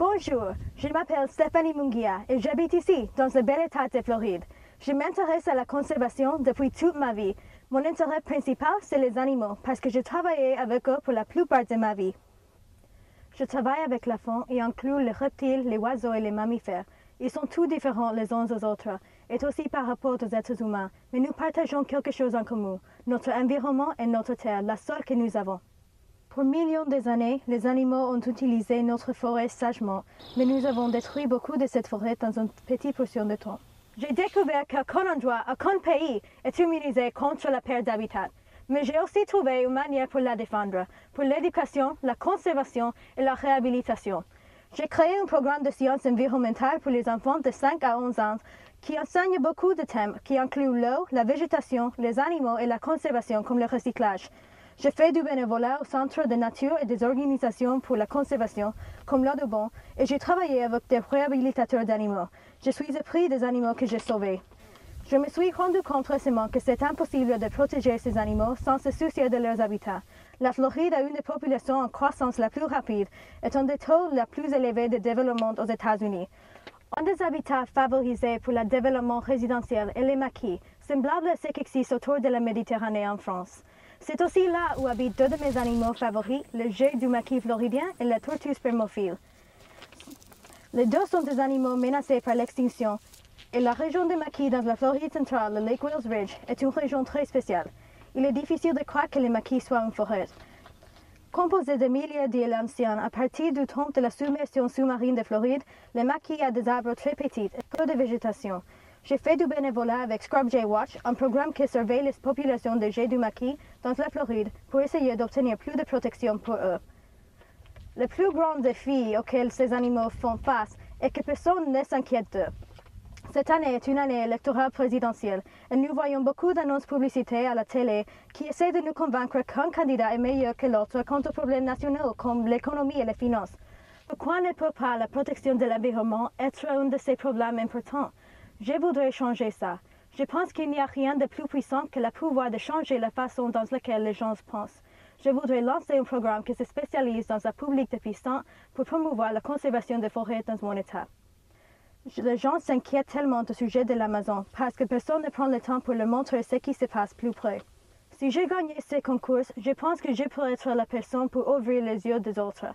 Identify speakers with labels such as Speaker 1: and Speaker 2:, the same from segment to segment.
Speaker 1: Bonjour, je m'appelle Stéphanie Munguia et j'habite ici, dans le bel état de Floride. Je m'intéresse à la conservation depuis toute ma vie. Mon intérêt principal, c'est les animaux, parce que j'ai travaillé avec eux pour la plupart de ma vie. Je travaille avec la faune et inclus les reptiles, les oiseaux et les mammifères. Ils sont tous différents les uns aux autres, et aussi par rapport aux êtres humains, mais nous partageons quelque chose en commun, notre environnement et notre terre, la seule que nous avons. Pour millions d'années, les animaux ont utilisé notre forêt sagement, mais nous avons détruit beaucoup de cette forêt dans une petite portion de temps. J'ai découvert qu'aucun endroit, aucun pays est immunisé contre la perte d'habitat. Mais j'ai aussi trouvé une manière pour la défendre, pour l'éducation, la conservation et la réhabilitation. J'ai créé un programme de sciences environnementales pour les enfants de 5 à 11 ans qui enseigne beaucoup de thèmes qui incluent l'eau, la végétation, les animaux et la conservation comme le recyclage. Je fais du bénévolat au Centre de nature et des organisations pour la conservation, comme l'Audubon, et j'ai travaillé avec des réhabilitateurs d'animaux. Je suis épris des animaux que j'ai sauvés. Je me suis rendu compte récemment que c'est impossible de protéger ces animaux sans se soucier de leurs habitats. La Floride a une des populations en croissance la plus rapide et un des taux les plus élevés de développement aux États-Unis. Un des habitats favorisés pour le développement résidentiel est les maquis, semblables à ce qui existe autour de la Méditerranée en France. C'est aussi là où habitent deux de mes animaux favoris, le jet du maquis floridien et la tortue spermophile. Les deux sont des animaux menacés par l'extinction, et la région des maquis dans la Floride centrale, le Lake Wales Ridge, est une région très spéciale. Il est difficile de croire que les maquis soient une forêt. Composé de milliers d'îles anciennes, à partir du temps de la submersion sous-marine de Floride, les maquis ont des arbres très petits et peu de végétation. J'ai fait du bénévolat avec Scrub Jay Watch, un programme qui surveille les populations de jets du maquis dans la Floride pour essayer d'obtenir plus de protection pour eux. Le plus grand défi auquel ces animaux font face est que personne ne s'inquiète d'eux. Cette année est une année électorale présidentielle et nous voyons beaucoup d'annonces publicitaires à la télé qui essaient de nous convaincre qu'un candidat est meilleur que l'autre quant aux problèmes nationaux comme l'économie et les finances. Pourquoi ne peut pas la protection de l'environnement être un de ces problèmes importants? Je voudrais changer ça. Je pense qu'il n'y a rien de plus puissant que le pouvoir de changer la façon dans laquelle les gens pensent. Je voudrais lancer un programme qui se spécialise dans un public de puissants pour promouvoir la conservation des forêts dans mon État. Les gens s'inquiètent tellement au sujet de l'Amazon parce que personne ne prend le temps pour leur montrer ce qui se passe plus près. Si j'ai gagné ces concours, je pense que je pourrais être la personne pour ouvrir les yeux des autres.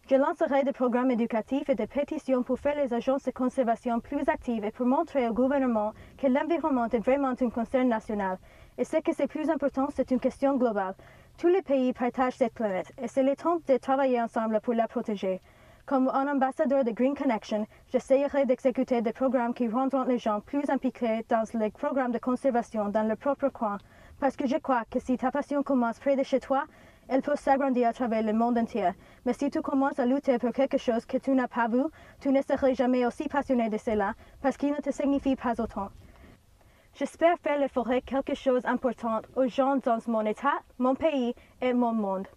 Speaker 1: Je lancerai des programmes éducatifs et des pétitions pour faire les agences de conservation plus actives et pour montrer au gouvernement que l'environnement est vraiment un concern national. Et ce que c'est plus important, c'est une question globale. Tous les pays partagent cette planète et c'est le temps de travailler ensemble pour la protéger. Comme un ambassadeur de Green Connection, j'essaierai d'exécuter des programmes qui rendront les gens plus impliqués dans les programmes de conservation dans leur propre coin. Parce que je crois que si ta passion commence près de chez toi, elle peut s'agrandir à travers le monde entier. Mais si tu commences à lutter pour quelque chose que tu n'as pas vu, tu ne seras jamais aussi passionné de cela parce qu'il ne te signifie pas autant. J'espère faire les forêts quelque chose d'important aux gens dans mon État, mon pays et mon monde.